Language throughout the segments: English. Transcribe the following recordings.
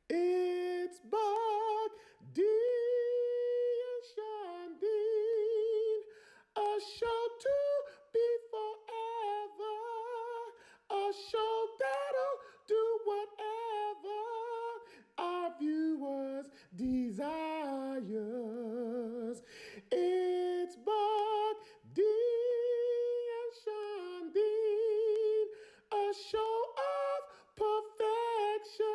It's Buck D and Shondeen, a show to be forever, a show that'll do whatever our viewers desires. It's Buck D and Shondeen, a show of perfection,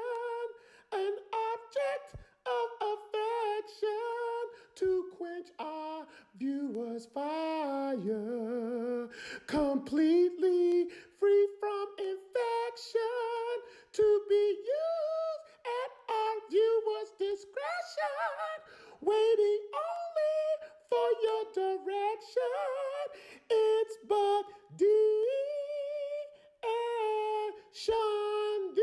an object of affection to quench our viewers' fire, completely free from infection, to be used at our viewers' discretion, waiting only for your direction. It's Buck D and Shondeen.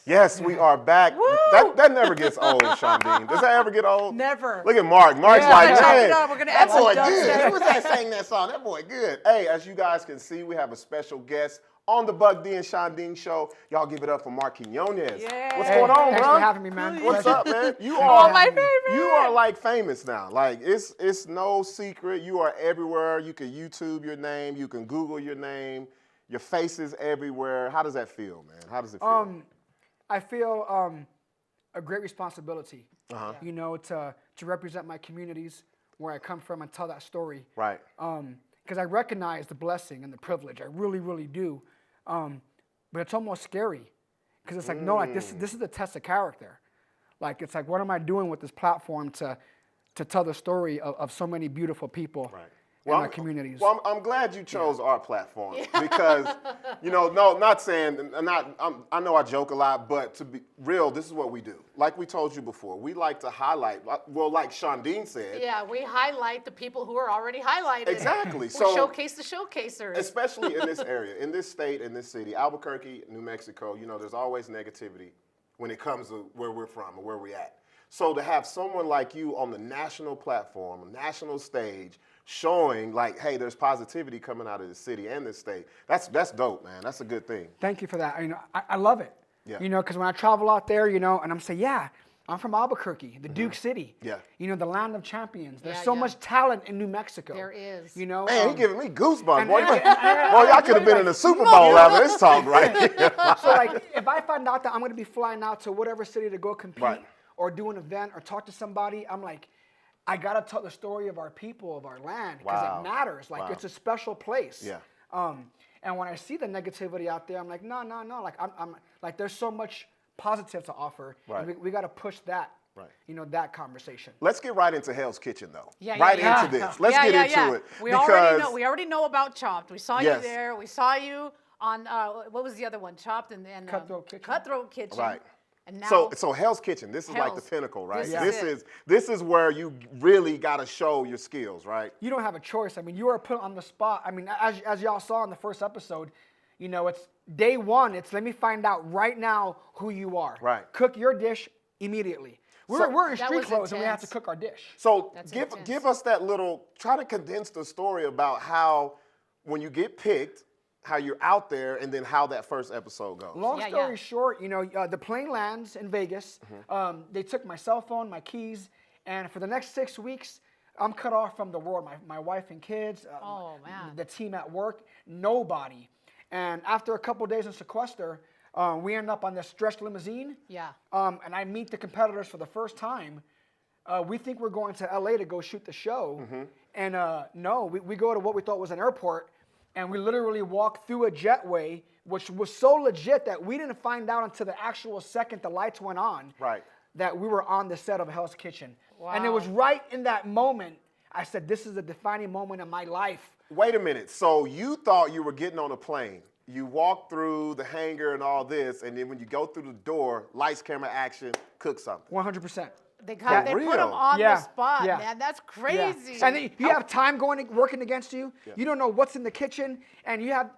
Yes, we are back. That never gets old, Shondeen. Does that ever get old? Never. Look at Marc. Marc's like, man, We're gonna add that boy some good. dubstep. Who was that sang that song? That boy good. Hey, as you guys can see, we have a special guest on the Buck D and Shondeen Show. Y'all give it up for Marc Quniones. Yeah. What's going on, Thanks bro? for having me, man. What's up, man? You Oh, are my favorite. You are like famous now. Like it's no secret. You are everywhere. You can YouTube your name. You can Google your name. Your face is everywhere. How does that feel, man? How does it feel? I feel a great responsibility, you know, to represent my communities where I come from and tell that story. Right. Because I recognize the blessing and the privilege. I really, really do. But it's almost scary because it's like, no, like this is a test of character. Like, it's like, what am I doing with this platform to tell the story of so many beautiful people in my communities? Well, I'm glad you chose our platform because, you know, no, not saying, I know I joke a lot, but to be real, this is what we do. Like we told you before, we like to highlight, well, like Shondeen said. Yeah, we highlight the people who are already highlighted. Exactly. We So showcase the showcasers. especially in this area, in this state, in this city, Albuquerque, New Mexico, you know, there's always negativity when it comes to where we're from or where we're at. So to have someone like you on the national platform, national stage, showing like, hey, there's positivity coming out of the city and this state, that's dope, man. That's a good thing. Thank you for that. You know, I love it. Yeah. You know, because when I travel out there, you know, and I'm saying, yeah, I'm from Albuquerque, the Duke City. Yeah. You know, the land of champions. There's Yeah, so yeah. much talent in New Mexico. There is. You know, Man, he giving me goosebumps. and- Boy, and- boy, y'all could have been in the Super Bowl after this talk right here. so like, if I find out that I'm going to be flying out to whatever city to go compete Right. or do an event or talk to somebody, I'm like, I got to tell the story of our people, of our land, because Wow. it matters. Like, Wow. it's a special place. Yeah. And when I see the negativity out there, I'm like, no. Like, I'm like, there's so much positive to offer. Right. And we got to push that. Right. You know, that conversation. Let's get right into Hell's Kitchen, though. Yeah, right yeah. into this. Let's get into it. We because already know about Chopped. We saw Yes. you there. We saw you on what was the other one? Chopped and Cutthroat Kitchen. Cutthroat Kitchen. Right. And now So Hell's Kitchen, this is like the Hell's. pinnacle, right? This is This is where you really got to show your skills, right? You don't have a choice. I mean, you are put on the spot. I mean, as y'all saw in the first episode, you know, it's day one. It's let me find out right now who you are. Right. Cook your dish immediately. We're in That street was clothes and we have to intense. cook our dish. So That's give intense. us that little, try to condense the story about how when you get picked, how you're out there, and then how that first episode goes. Long Yeah, story yeah. short, you know, the plane lands in Vegas. They took my cell phone, my keys, and for the next 6 weeks, I'm cut off from the world. My wife and kids, Oh, man. the team at work, nobody. And after a couple days in sequester, we end up on this stretch limousine. Yeah. And I meet the competitors for the first time. We think we're going to LA to go shoot the show. And no, we go to what we thought was an airport. And we literally walked through a jetway, which was so legit that we didn't find out until the actual second the lights went on Right. that we were on the set of Hell's Kitchen. And it was Wow. right in that moment, I said, this is a defining moment in my life. Wait a minute. So you thought you were getting on a plane. You walk through the hangar and all this, and then when you go through the door, lights, camera, action, cook something. 100%. They For put real? them on Yeah, the spot, yeah. man. That's Yeah. crazy. And then you have time working against you. You don't know what's in the kitchen, and you have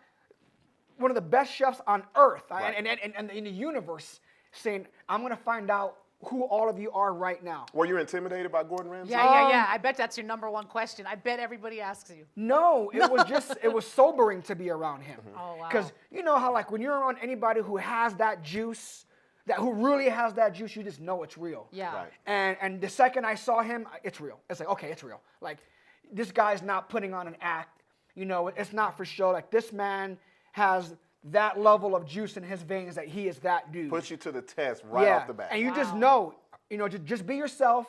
one of the best chefs on earth Right. and in the universe saying, I'm going to find out who all of you are right now. Were you intimidated by Gordon Ramsay? Yeah. I bet that's your number one question. I bet everybody asks you. No, it was sobering to be around him. Oh, wow. Because you know how like when you're around anybody who has that juice, who really has that juice, you just know it's real. Yeah. Right. And the second I saw him, it's real. It's like, okay, it's real. Like, this guy's not putting on an act. You know, it's not for show. Like, this man has that level of juice in his veins that he is that dude. Puts you to the test right off the bat. And you just know, just be yourself,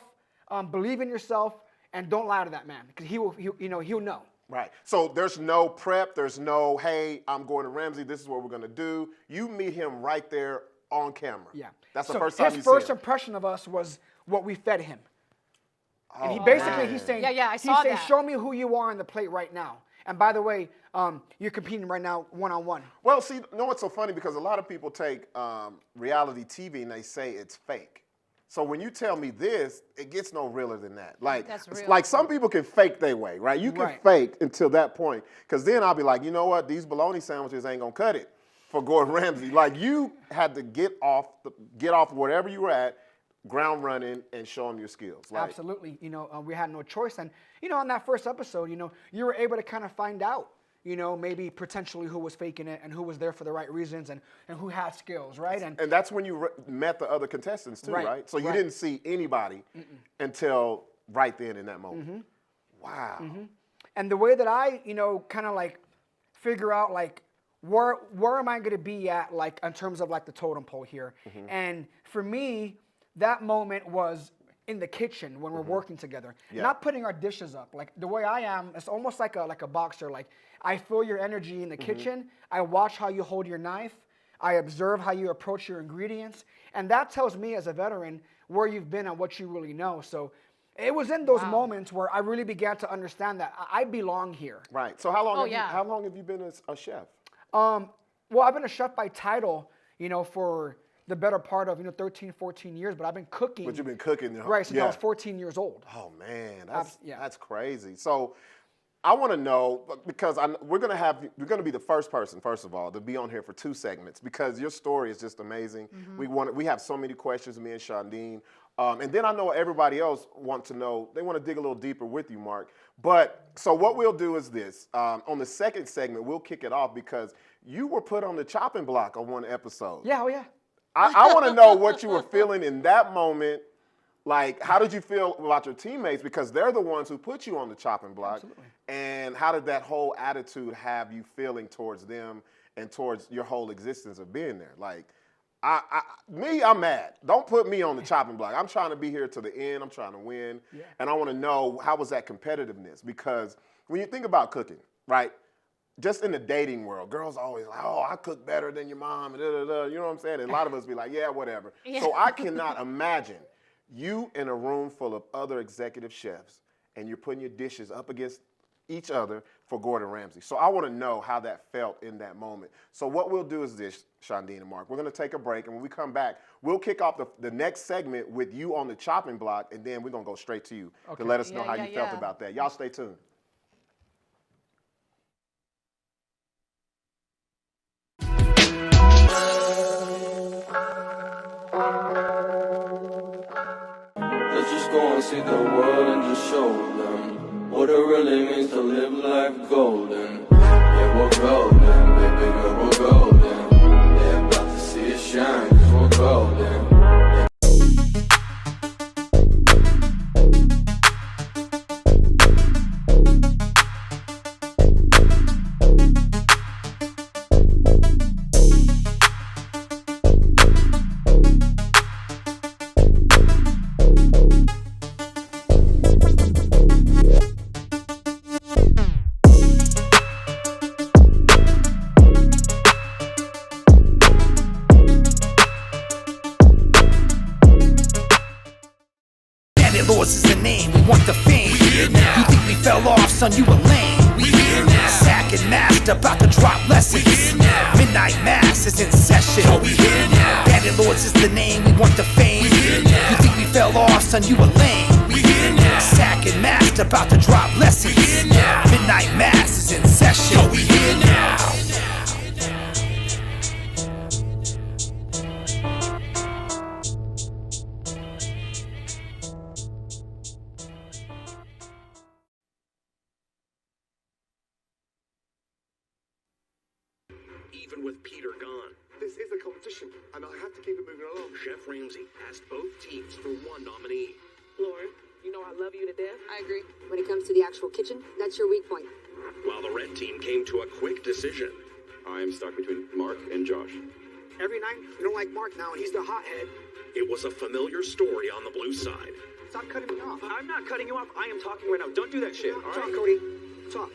believe in yourself, and don't lie to that man because he'll know. Right. So there's no prep. There's no, hey, I'm Gordon Ramsay. This is what we're going to do. You meet him right there on camera. Yeah. That's the So first time you see him. his first impression of us was what we fed him. And he basically, he's saying, I saw that. show me who you are on the plate right now. And by the way, you're competing right now one-on-one. Well, see, what's so funny? Because a lot of people take reality TV and they say it's fake. So when you tell me this, it gets no realer than that. Like, That's real. like some people can fake their way, right? You can Right. fake until that point. Because then I'll be like, you know what? These bologna sandwiches ain't going to cut it for Gordon Ramsay. Like, you had to get off whatever you were at, ground running, and show them your skills. Like, Absolutely. We had no choice. And, on that first episode, you were able to kind of find out, maybe potentially who was faking it and who was there for the right reasons and who had skills, right? And that's when you met the other contestants too, right? So you didn't see anybody until right then in that moment. Wow. And the way that I, kind of like figure out like where am I going to be at like in terms of like the totem pole here. And for me, that moment was in the kitchen when we're working together, not putting our dishes up. Like the way I am, it's almost like a boxer. Like I feel your energy in the kitchen. I watch how you hold your knife. I observe how you approach your ingredients. And that tells me as a veteran where you've been and what you really know. So it was in those moments where I really began to understand that I belong here. Right. So how long have you been a chef? Well, I've been a chef by title, for the better part of 13, 14 years, but I've been cooking. But you've been cooking, right? Since I was 14 years old. Oh man, that's crazy. So I want to know because we're gonna be the first person, first of all, to be on here for 2 segments because your story is just amazing. We have so many questions, me and Shondeen, and then I know everybody else want to know. They want to dig a little deeper with you, Marc. But so what we'll do is this: on the second segment, we'll kick it off because you were put on the chopping block on one episode. Yeah, oh yeah. I want to know what you were feeling in that moment. Like, how did you feel about your teammates? Because they're the ones who put you on the chopping block. Absolutely. And how did that whole attitude have you feeling towards them and towards your whole existence of being there? Like, I'm mad. Don't put me on the chopping block. I'm trying to be here to the end. I'm trying to win. Yeah. And I want to know, how was that competitiveness? Because when you think about cooking, right? Just in the dating world, girls always like, oh, I cook better than your mom, and you know what I'm saying? And a lot of us be like, yeah, whatever. Yeah. So I cannot imagine you in a room full of other executive chefs, and you're putting your dishes up against each other for Gordon Ramsay. So I want to know how that felt in that moment. So what we'll do is this, Shondeen and Marc. We're going to take a break, and when we come back, we'll kick off the next segment with you on the chopping block, and then we're going to go straight to you to let us know how you felt about that. Y'all stay tuned. Let's just go and see the world and just show them what it really means to live life golden. Yeah, we're golden, baby girl, we're golden. They're about to see us shine, cause we're golden. Lords is the name, we want the fame. You think we fell off, son, you a lame. We here now. Sack and master, about to drop lessons. We here now. Midnight mass is in session. Yo, we here now. Bandit Lords is the name, we want the fame. We here now. You think we fell off, son, you a lame. We here now. Sack and master, about to drop lessons. We here now. Midnight mass is in session. Yo, we here now. even with Peter gone. This is a competition, and I have to keep it moving along. Chef Ramsay asked both teams for one nominee. Lauren, you know I love you to death. I agree. When it comes to the actual kitchen, that's your weak point. While the red team came to a quick decision. I am stuck between Marc and Josh. Every night, you don't like Marc now, and he's the hothead. It was a familiar story on the blue side. Stop cutting me off. I'm not cutting you off. I am talking right now. Don't do that shit, all Talk, right? Cody. Talk.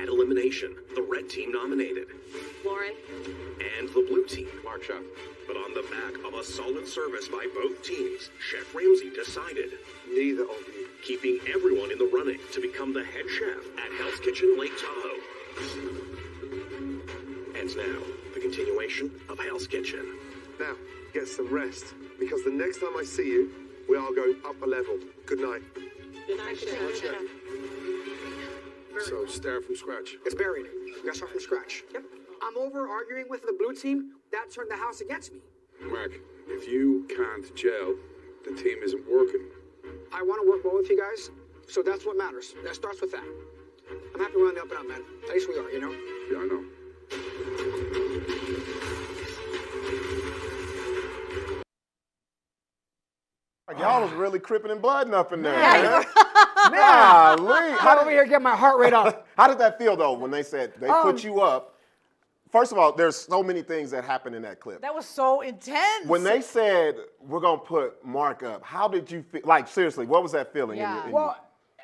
At elimination, the red team nominated. Lauren? And the blue team. Marc, chef. But on the back of a solid service by both teams, Chef Ramsay decided, Neither of you. keeping everyone in the running to become the head chef at Hell's Kitchen Lake Tahoe. And now, the continuation of Hell's Kitchen. Now, get some rest, because the next time I see you, we are going up a level. Good night. Good night, Chef. So, start from scratch. It's buried. We gotta start from scratch. Yep. I'm over arguing with the blue team. That turned the house against me. Marc, if you can't gel, the team isn't working. I want to work well with you guys, so that's what matters. That starts with that. I'm happy we're on the up and up, man. At least we are, you know? Yeah, I know. Y'all was really cripping and blooding up in there, Yeah, man. Golly. I'm over here getting my heart rate up. How did that feel, though, when they said they put you up? First of all, there's so many things that happened in that clip. That was so intense. When they said, we're going to put Marc up, how did you feel? Like, seriously, what was that feeling? Yeah. Well,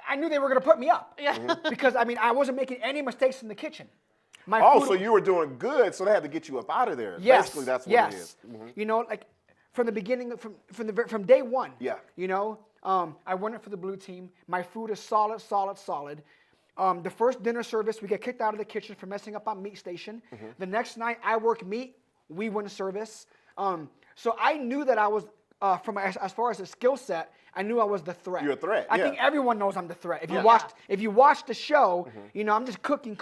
I knew they were going to put me up. Yeah. Because, I mean, I wasn't making any mistakes in the kitchen. My Oh, food- so you were doing good, so they had to get you up out of there. Yes. Basically, that's what yes. it is. Mhm. You know, like from the beginning, from day one. Yeah. You know, I went in for the blue team. My food is solid, solid, solid. The first dinner service, we get kicked out of the kitchen for messing up on meat station. The next night, I work meat. We win service. So I knew that I was, as far as the skill set, I knew I was the threat. You're a threat, I yeah. think everyone knows I'm the threat. If you Yeah. if you watch the show, you know I'm just cooking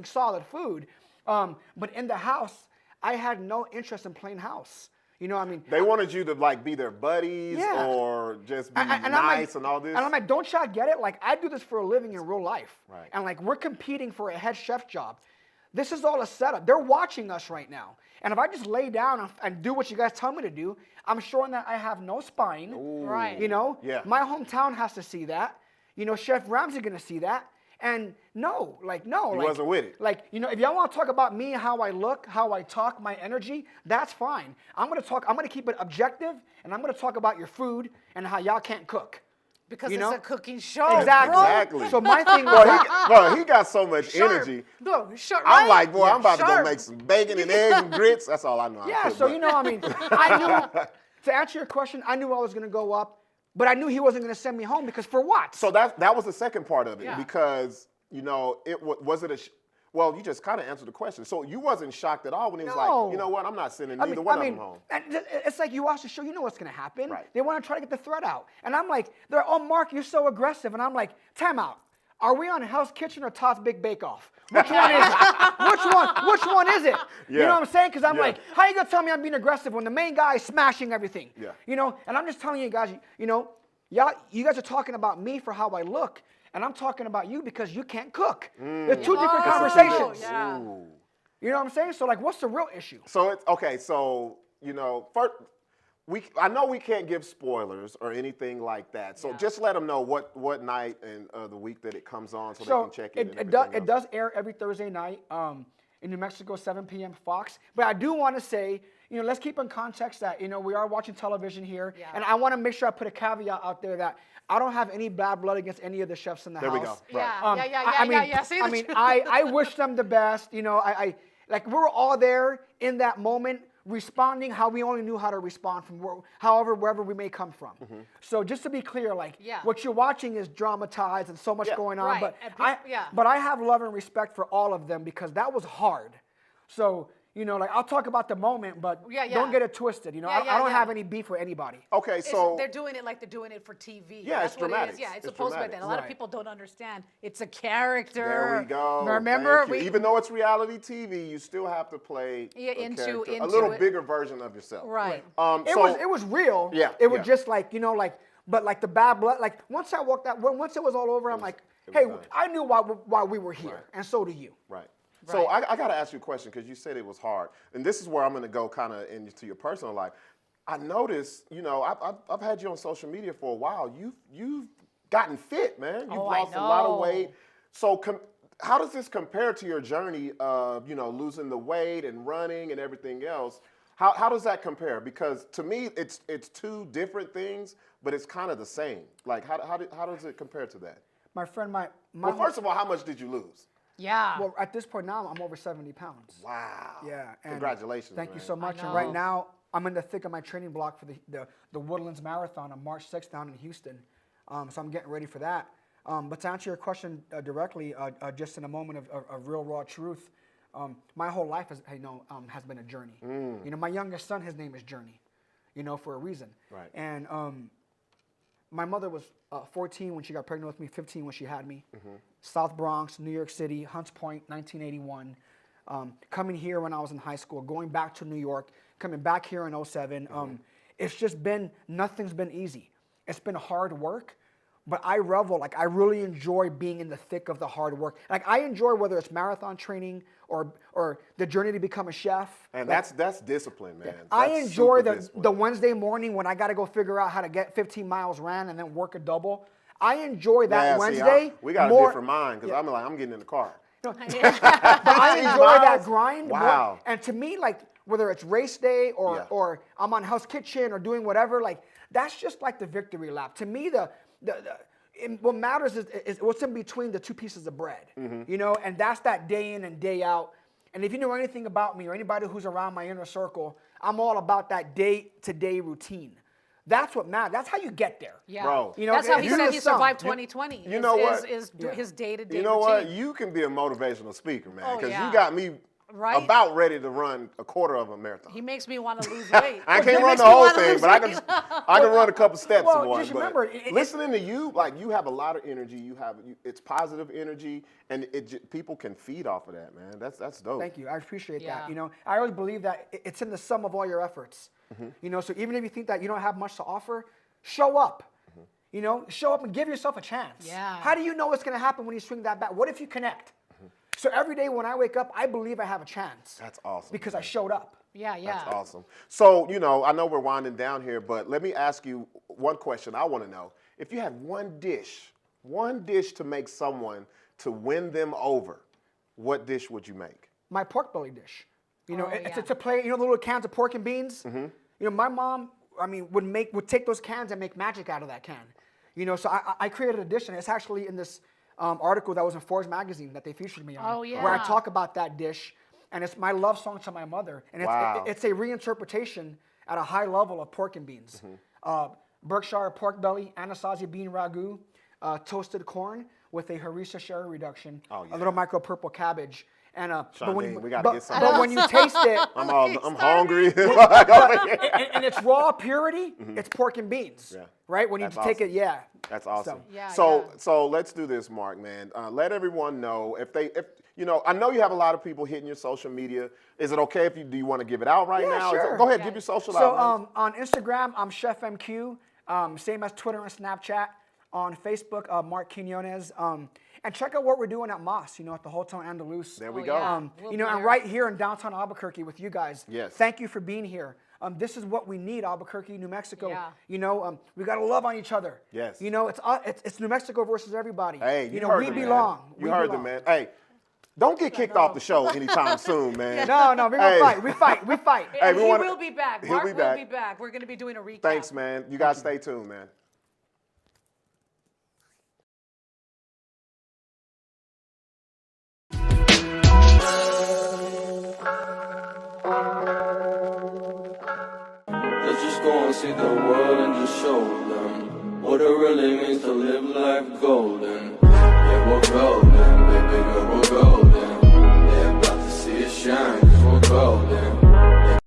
solid food. But in the house, I had no interest in playing house. You know, I mean, They wanted you to, like, be their buddies Yeah. or just be I'm like- nice and all this. And I'm like, don't y'all get it? Like, I do this for a living in real life. Right. And like, we're competing for a head chef job. This is all a setup. They're watching us right now. And if I just lay down and do what you guys tell me to do, I'm showing that I have no spine. Right. You know? Yeah. My hometown has to see that. You know, Chef Ramsay gonna see that. And no. He Like, wasn't with it. Like, you know, if y'all want to talk about me, how I look, how I talk, my energy, that's fine. I'm gonna keep it objective, and I'm gonna talk about your food and how y'all can't cook. because you it's know? a cooking show. Exactly. bro. Exactly. So my thing was, Bro, he got so much Sharp. energy. No, sharp, I'm right? like, boy, I'm about to Sharp. go make some bacon and eggs and grits. That's all I know. how to yeah. cook, So but- you know, I mean, I knew. To answer your question, I knew I was gonna go up, but I knew he wasn't gonna send me home because for what? So that was the second part of it Yeah. because, you know, was it a well, you just kind of answered the question. So you wasn't shocked at all when he was No. like, you know what, I'm not sending I neither mean, one of them home. and it's like you watch the show, you know what's gonna happen. Right. They want to try to get the threat out, and I'm like, oh Marc, you're so aggressive, and I'm like, time out. Are we on Hell's Kitchen or Todd's Big Bake Off? Which one is it? Which one is it? You Yeah. know what I'm saying? Because I'm Yeah. like, how you gonna tell me I'm being aggressive when the main guy is smashing everything? Yeah. You know, and I'm just telling you guys, you know, you guys are talking about me for how I look, and I'm talking about you because you can't cook. They're two different conversations. Yeah. Ooh. You know what I'm saying? So like, what's the real issue? So it's okay. So you know, first, I know we can't give spoilers or anything like that. So Yeah. just let them know what night and the week that it comes on, so they can check it. It does air every Thursday night in New Mexico, 7 p.m. Fox. But I do want to say, you know, let's keep in context that, you know, we are watching television here. Yeah. And I want to make sure I put a caveat out there that I don't have any bad blood against any of the chefs in the There house. we go. Yeah, Right. yeah. See I the mean, truth. I wish them the best. You know, I like we were all there in that moment, responding how we only knew how to respond from wherever we may come from. So just to be clear, like Yeah. what you're watching is dramatized and so much Yeah. going on. Right, But and yeah. but I have love and respect for all of them because that was hard. So you know, like I'll talk about the moment, but Yeah, yeah. don't get it twisted. You know, Yeah, I don't yeah. have any beef with anybody. Okay, so They're doing it like they're doing it for TV. Yeah, That's it's what it dramatic. is. Yeah, it's It's supposed to be dramatic. that. A lot of Right. people don't understand. It's a character. there we go. Remember, Thank you. Even though it's reality TV, you still have to play Yeah, a into character, a into little it. bigger version of yourself. Right. It was real. Yeah, It was yeah. just like, you know, like, but like the bad blood, like once I walked out, once it was all over, I'm like, was hey, done. I knew why we were here, Right. and so do you. Right. So Right. I got to ask you a question because you said it was hard, and this is where I'm going to go kind of into your personal life. I noticed, you know, I've had you on social media for a while. You've gotten fit, man. You've Oh, I lost a lot of know. weight. So how does this compare to your journey of, you know, losing the weight and running and everything else? How does that compare? Because to me, it's two different things, but it's kind of the same. Like, how does it compare to that? My friend, Well, first of all, how much did you lose? Yeah. well, at this point now, I'm over 70 pounds. Wow. Yeah. And Congratulations. Thank you man. so much. And know. right now, I'm in the thick of my training block for the Woodlands Marathon on March 6th down in Houston. So I'm getting ready for that. But to answer your question directly, just in a moment of real raw truth, my whole life has been a journey. You know, my youngest son, his name is Journey, you know, for a reason. Right. And my mother was 14 when she got pregnant with me, 15 when she had me. South Bronx, New York City, Hunts Point, 1981. Coming here when I was in high school, going back to New York, coming back here in 07. It's just been, nothing's been easy. It's been hard work, but I revel, like I really enjoy being in the thick of the hard work. Like I enjoy whether it's marathon training or the journey to become a chef. And Like, that's discipline, man. I That's enjoy super the discipline. Wednesday morning when I got to go figure out how to get 15 miles ran and then work a double. I enjoy that Yeah, see, Wednesday. we got more, a different mind because I'm getting in the car. but I enjoy that grind. more. Wow. And to me, like whether it's race day or Yeah. or I'm on Hell's Kitchen or doing whatever, like that's just like the victory lap. To me, what matters is what's in between the two pieces of bread. You know, and that's that day in and day out. And if you know anything about me or anybody who's around my inner circle, I'm all about that day-to-day routine. That's what matters. That's how you get there. Yeah. Bro. You know, That's how he you're said the he sum. survived 2020. You know what? Is his day-to-day You know routine. what? You can be a motivational speaker, man, Oh, because yeah. you got me Right? about ready to run a quarter of a marathon. He makes me want to lose weight. I He can't run makes the me whole wanna thing, lose but I weight. can run a couple steps Well, of one. just But remember, listening to you, like you have a lot of energy. It's positive energy, and people can feed off of that, man. That's dope. Thank you. I appreciate Yeah. that. You know, I always believe that it's in the sum of all your efforts. You know, so even if you think that you don't have much to offer, show up. You know, show up and give yourself a chance. Yeah. How do you know what's going to happen when you swing that bat? What if you connect? So every day when I wake up, I believe I have a chance. That's awesome. Because I showed up. Yeah, yeah. That's awesome. So, you know, I know we're winding down here, but let me ask you one question I want to know. If you had one dish to make someone to win them over, what dish would you make? My pork belly dish. You know, Oh, it's yeah. a plate, you know, the little cans of pork and beans? You know, my mom, I mean, would take those cans and make magic out of that can. You know, so I created a dish, and it's actually in this article that was in Forbes magazine that they featured me on. Oh, yeah. Where I talk about that dish, and it's my love song to my mother. And Wow. it's a reinterpretation at a high level of pork and beans. Berkshire pork belly, Anasazi bean ragu, toasted corn with a harissa sherry reduction, Oh, yeah. a little micro purple cabbage. And Shondeen, we gotta get some. but when you taste it, I'm hungry. and it's raw purity, it's pork and beans, Yeah. right? When you That's take awesome. it, yeah. That's awesome. Yeah, So yeah. so let's do this, Marc, man. Let everyone know if you know, I know you have a lot of people hitting your social media. Is it okay if do you want to give it out right Yeah, now? sure. Go ahead, Yeah. give your social So out. man. on Instagram, I'm Chef MQ, same as Twitter and Snapchat. On Facebook, Marc Quniones. And check out what we're doing at Moss, you know, at the Hotel Andalus. There we Oh, go. yeah. We'll You know, be and there. right here in downtown Albuquerque with you guys. Yes. Thank you for being here. This is what we need, Albuquerque, New Mexico. Yeah. You know, we got to love on each other. Yes. You know, it's New Mexico versus everybody. Hey, you you know, heard we them, man. belong. You We heard belong. them, man. Hey, don't get kicked off the show anytime soon, man. No, we're gonna Hey. fight. We fight. We fight. Hey, And we he wanna- will be back. He'll Marc be will back. be back. We're going to be doing a recap. Thanks, man. You guys stay tuned, man. Let's just go and see the world and just show them what it really means to live life golden. Yeah, we're golden, baby girl, we're golden. They're about to see us shine, cause we're golden.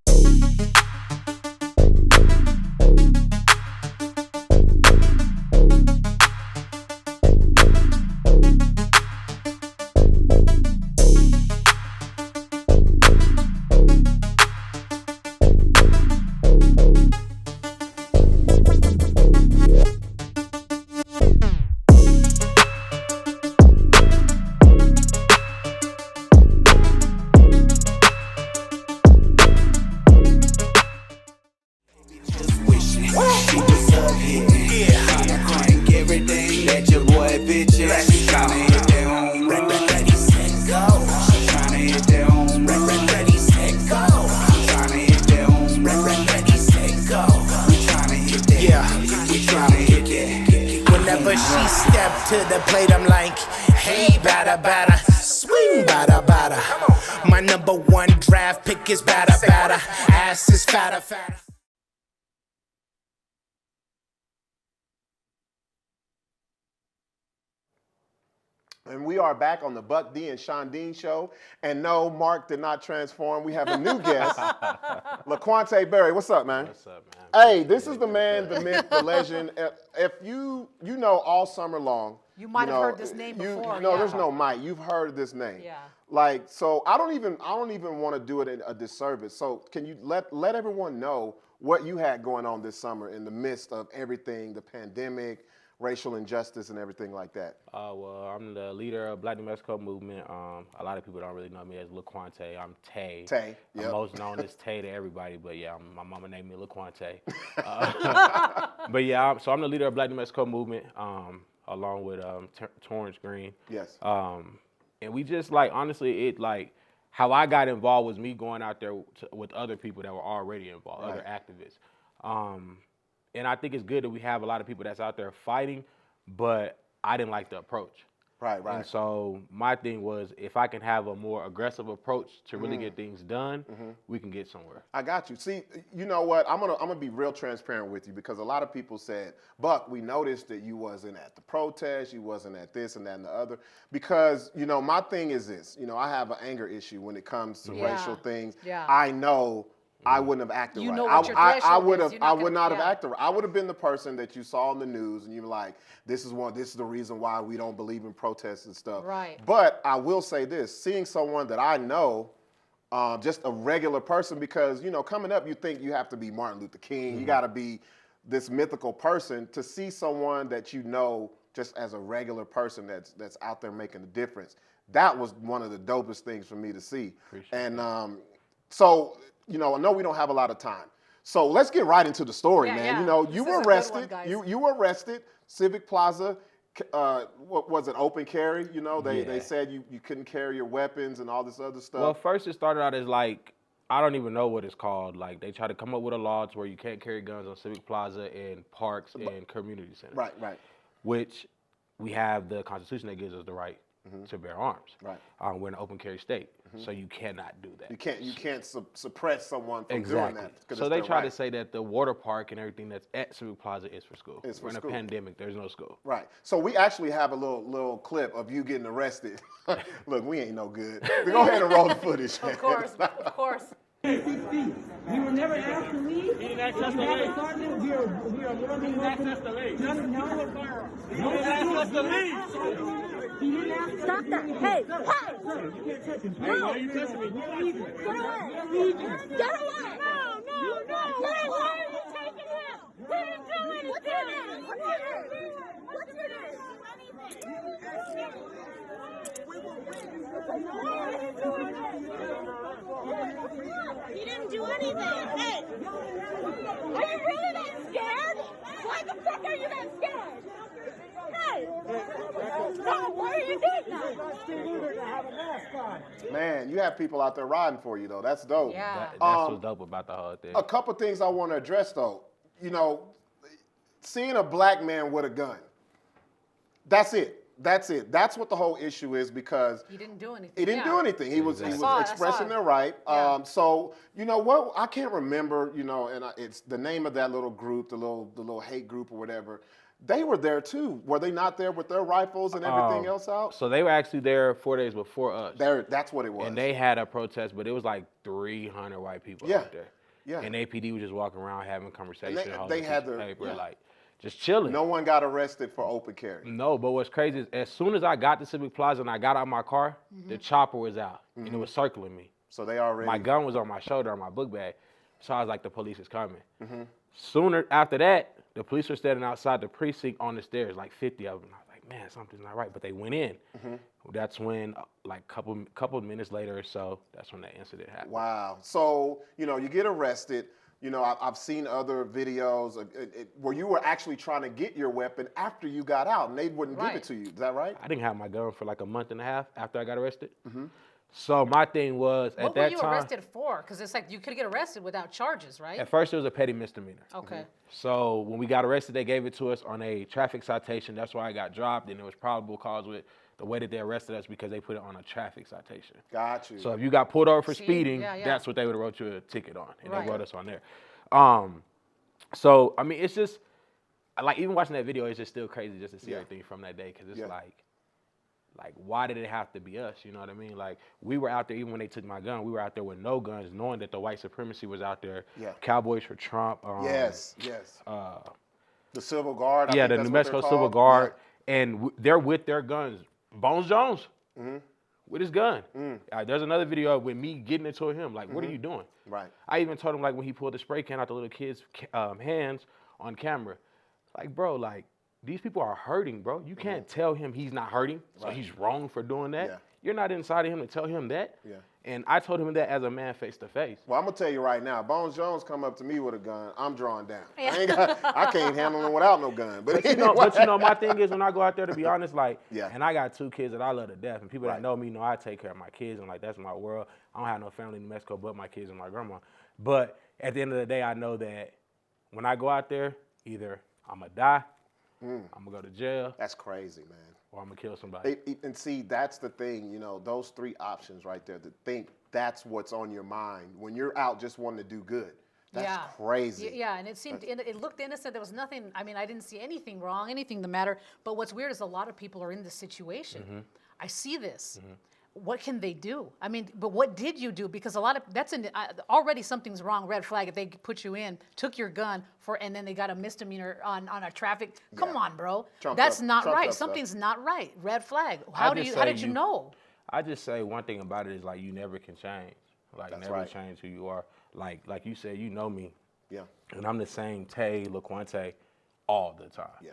to the plate, I'm like, hey, batter, batter, swing, batter, batter. My number one draft pick is batter, batter. Ass is fatter, fatter. And we are back on the Buck D and Shondeen Show. And no, Marc did not transform. We have a new guest, LaQuante Berry. What's up, man? What's up, man? Hey, this is the man, the myth, the legend. If you know all summer long. You might have heard this name before. No, there's no might. You've heard this name. Yeah. Like, so I don't even want to do it a disservice. So can you let everyone know what you had going on this summer in the midst of everything, the pandemic, racial injustice, and everything like that? Well, I'm the leader of Black New Mexico movement. A lot of people don't really know me as LaQuante. I'm Tay. Tay, yep. I'm most known as Tay to everybody, but yeah, my mama named me LaQuante. But yeah, so I'm the leader of Black New Mexico movement, along with Torrance Green. Yes. And we just honestly, how I got involved was me going out there with other people that were already involved, Right. other activists. And I think it's good that we have a lot of people that's out there fighting, but I didn't like the approach. Right, right. And so my thing was, if I can have a more aggressive approach to really get things done, we can get somewhere. I got you. See, you know what? I'm gonna be real transparent with you, because a lot of people said, Buck, we noticed that you wasn't at the protest, you wasn't at this and that and the other. Because, my thing is this, I have an anger issue when it comes to racial things. Yeah. I know I wouldn't have acted You right. know what your I threshold would is. have. You're I not would gonna- not have yeah. acted right. I would have been the person that you saw on the news, and you were like, "This is the reason why we don't believe in protests and stuff." Right. But I will say this: seeing someone that I know, just a regular person, because coming up, you think you have to be Martin Luther King. You got to be this mythical person. To see someone that just as a regular person that's out there making a difference, that was one of the dopest things for me to see. So, I know we don't have a lot of time. So let's get right into the story, man. Yeah. You This were is a good arrested. one, guys. You were arrested. Civic Plaza. What was it? Open carry. They said you couldn't carry your weapons and all this other stuff. Well, first it started out as I don't even know what it's called. They try to come up with a law to where you can't carry guns on Civic Plaza and parks and community centers. Right, right. Which we have the Constitution that gives us the right to bear arms. Right. We're an open carry state, so you cannot do that. You can't suppress someone from Exactly. doing that. 'Cause So it's they their try right. to say that the water park and everything that's at Civic Plaza is for school. It's for We're in school. a pandemic. There's no school. Right. So we actually have a little clip of you getting arrested. Look, we ain't no good. Go ahead and roll the footage. Of course, of course. We were never asked to leave. He didn't access the lake. We are more than welcome. Access the lake. Just now with firearms. He didn't access the lake. He didn't ask. Stop that. Hey, hey! You can't touch him. Hey, why are you touching me? Get away! Get away! No! Why are you taking him? He didn't do anything! What's your name? What's your name? He didn't do anything! Hey! Are you really that scared? Why the fuck are you that scared? Hey! No, why are you doing that? Man, you have people out there riding for you, though. That's dope. Yeah. That's what's dope about the whole thing. A couple things I want to address, though. Seeing a black man with a gun, that's it. That's what the whole issue is, because He didn't do anything. he didn't do anything. He was I expressing saw it. their right. Yeah. So you know what? I can't remember. It's the name of that little group, the little hate group or whatever. They were there too. Were they not there with their rifles and everything else out? So they were actually there 4 days before us. That's what it was. And they had a protest, but it was 300 white people out there. Yeah. And APD was just walking around having conversation. They had their paper, just chilling. No one got arrested for open carry. No, but what's crazy is as soon as I got to Civic Plaza and I got out of my car, the chopper was out and it was circling me. So they already. My gun was on my shoulder on my book bag. So I was like, the police is coming. Sooner after that, the police were standing outside the precinct on the stairs, 50 of them. I was like, man, something's not right. But they went in. That's when, couple minutes later or so, that's when that incident happened. Wow. So, you get arrested. I've seen other videos where you were actually trying to get your weapon after you got out, and they wouldn't give it to you. Is that right? I didn't have my gun for a month and a half after I got arrested. So my thing was at What that were you time. arrested for? Because it's like you could get arrested without charges, right? At first, it was a petty misdemeanor. Okay. So when we got arrested, they gave it to us on a traffic citation. That's why I got dropped, and it was probable cause with the way that they arrested us because they put it on a traffic citation. Got you. So if you got pulled over for See? speeding, Yeah, yeah. that's what they would have wrote you a ticket on, and Right. they wrote us on there. So I mean, it's just like even watching that video, it's just still crazy just to see everything from that day because it's like why did it have to be us? You know what I mean? Like we were out there even when they took my gun, we were out there with no guns, knowing that the white supremacy was out there. Yeah. Cowboys for Trump. Yes. The Civil Guard. I Yeah, think the that's New what Mexico they're Civil called. Guard, and they're with their guns. Bones Jones with his gun. There's another video with me getting into him. Like, what are you doing? Right. I even told him like when he pulled the spray can out the little kid's hands on camera, like, bro, like these people are hurting, bro. You can't tell him he's not hurting, so he's wrong for doing that. Yeah. You're not inside of him to tell him that. Yeah. And I told him that as a man face to face. Well, I'm gonna tell you right now, Bones Jones come up to me with a gun, I'm drawing down. I can't handle him without no gun. But But you know, my thing is when I go out there, to be honest, like, Yeah. and I got 2 kids that I love to death, and people Right. that know me know I take care of my kids, and like that's my world. I don't have no family in New Mexico but my kids and my grandma. But at the end of the day, I know that when I go out there, either I'm gonna die, I'm gonna go to jail, That's crazy, man. or I'm gonna kill somebody. And see, that's the thing, you know, those 3 options right there, to think that's what's on your mind when you're out just wanting to do good. That's crazy. Yeah, and it seemed, it looked innocent. There was nothing, I mean, I didn't see anything wrong, anything the matter. But what's weird is a lot of people are in this situation. I see this. What can they do? I mean, but what did you do? Because a lot of, already something's wrong, red flag. If they put you in, took your gun and then they got a misdemeanor on a traffic. Come on, bro. That's not right. Something's not right. Red flag. How did you know? I just say one thing about it is like you never can change. Like That's never right. change who you are. Like you said, you know me. Yeah. And I'm the same Tay LaQuante all the time. Yeah.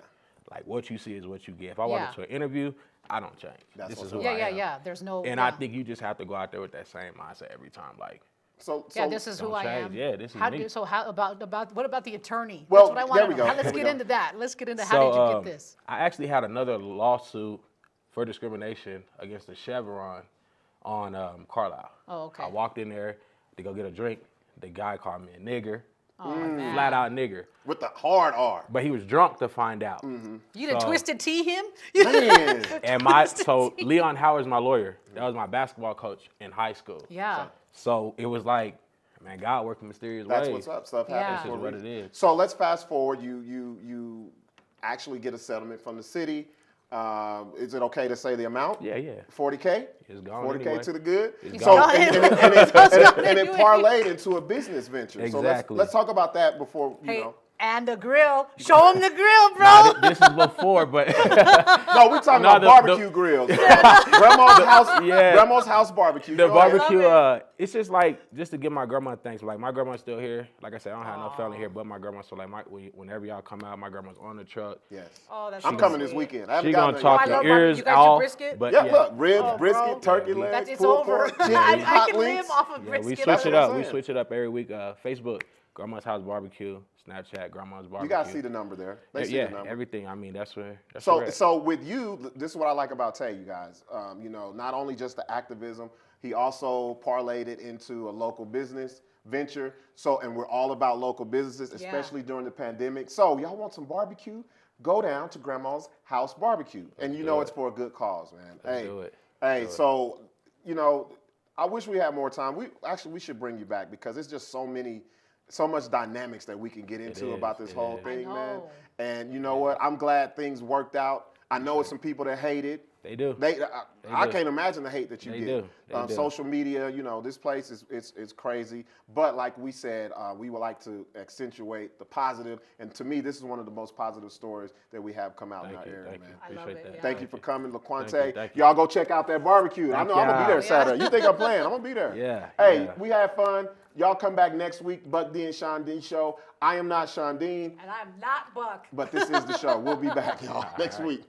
Like what you see is what you get. If I walk into an interview, I don't change. That's This is what's who up. I am. Yeah. There's no. And I think you just have to go out there with that same mindset every time. Like, So this is who don't I change. am. Yeah, this is me. So how about what about the attorney? Well, That's what I want there to we know. go. Let's There we get go. into that. Let's get into So, how did you get this? I actually had another lawsuit for discrimination against the Chevron on Carlisle. Oh, okay. I walked in there to go get a drink. The guy called me a nigger. Oh, man. Flat out nigger. With the hard R. But he was drunk to find out. You done So- twisted T him? Man. And Leon Howard's my lawyer. That was my basketball coach in high school. Yeah. So it was like, man, God worked in mysterious That's ways. what's up. Stuff Yeah. happens That's for just a what reason. it is. So let's fast forward. You actually get a settlement from the city. Is it okay to say the amount? Yeah. 40K? It's gone 40K anyway. to the good? It's So, gone. and it parlayed into a business venture. Exactly. So let's talk about that before, you Hey, know. and the grill. Show him the grill, bro. Nah, this is before, but No, we're talking No, about the- barbecue grills. Grandma's house barbecue. the Go ahead. barbecue, it's just like, just to give my grandma thanks. Like, my grandma's still here. Like I said, I don't have no family here but my grandma. So, like, whenever y'all come out, my grandma's on the truck. Yes. Oh, that's I'm so coming this sweet. weekend. I haven't She gotten gonna there talk yet. I your love barbecue. ears You guys do off. brisket? But Yeah, look, ribs, Oh, brisket, bro. turkey legs, It's pulled over. pork, chicken, I hot can links. live off of Yeah, brisket. we That's switch what it I'm up. We saying. switch it up every week. Facebook, Grandma's House Barbecue, Snapchat, Grandma's Barbecue. You guys see the number there. They see yeah, the number. everything. I mean, that's where. That's So, where it- so with you, this is what I like about Tay, you guys. You know, not only just the activism, he also parlayed it into a local business venture. So, and we're all about local businesses, especially during the pandemic. So, y'all want some barbecue? Go down to Grandma's House Barbecue, and you know it's for a good cause, man. Let's do it. Hey, so you know, I wish we had more time. We should bring you back because it's just so much dynamics that we can get into is, about this it whole is. thing, I man. know. And you know what? I'm glad things worked out. I know it's some people that hate it. They do. I do. can't imagine the hate that you They get. do. They do. Social media, you know, this place is it's crazy. But like we said, we would like to accentuate the positive. And to me, this is one of the most positive stories that we have come out in our area, man. I love it, yeah. that. Thank you for coming, LaQuante. Thank you. Y'all go check out that barbecue. I Thank know I'm gonna be there y'all. Saturday. You think I'm playing? I'm gonna be there. Yeah, Hey, yeah. we had fun. Y'all come back next week. Buck D and Shondeen Show. I am not Shondeen, And I'm not Buck. but this is the show. We'll be back, y'all, next week.